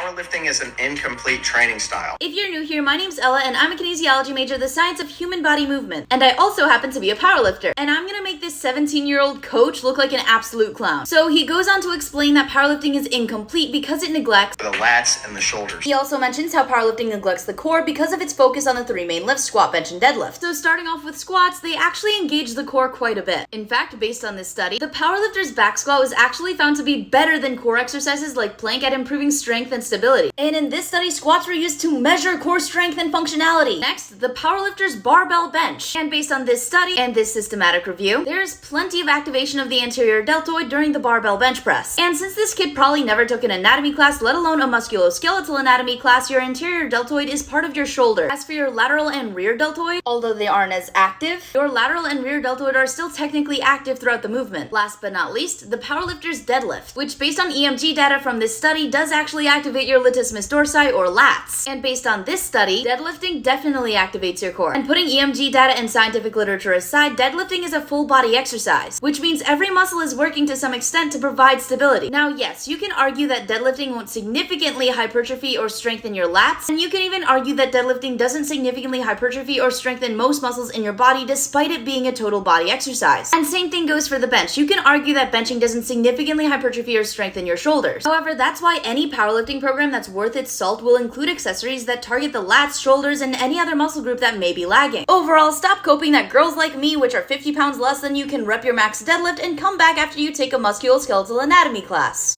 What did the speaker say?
Powerlifting is an incomplete training style. If you're new here, my name's Ella and I'm a kinesiology major, the science of human body movement. And I also happen to be a powerlifter. And I'm gonna make this 17-year-old coach look like an absolute clown. So he goes on to explain that powerlifting is incomplete because it neglects The lats and the shoulders. He also mentions how powerlifting neglects the core because of its focus on the three main lifts, squat, bench, and deadlift. So starting off with squats, they actually engage the core quite a bit. In fact, based on this study, the powerlifter's back squat was actually found to be better than core exercises like plank at improving strength and stability. And in this study, squats were used to measure core strength and functionality. Next, the powerlifter's barbell bench. And based on this study and this systematic review, there's plenty of activation of the anterior deltoid during the barbell bench press. And since this kid probably never took an anatomy class, let alone a musculoskeletal anatomy class, your anterior deltoid is part of your shoulder. As for your lateral and rear deltoid, although they aren't as active, your lateral and rear deltoid are still technically active throughout the movement. Last but not least, the powerlifter's deadlift, which based on EMG data from this study does actually activate your latissimus dorsi or lats. And based on this study, deadlifting definitely activates your core. And putting EMG data and scientific literature aside, deadlifting is a full body exercise, which means every muscle is working to some extent to provide stability. Now yes, you can argue that deadlifting won't significantly hypertrophy or strengthen your lats, and you can even argue that deadlifting doesn't significantly hypertrophy or strengthen most muscles in your body despite it being a total body exercise. And same thing goes for the bench. You can argue that benching doesn't significantly hypertrophy or strengthen your shoulders. However, that's why any powerlifting program that's worth its salt will include accessories that target the lats, shoulders, and any other muscle group that may be lagging. Overall, stop coping that girls like me, which are 50 pounds less than you, can rep your max deadlift and come back after you take a musculoskeletal anatomy class.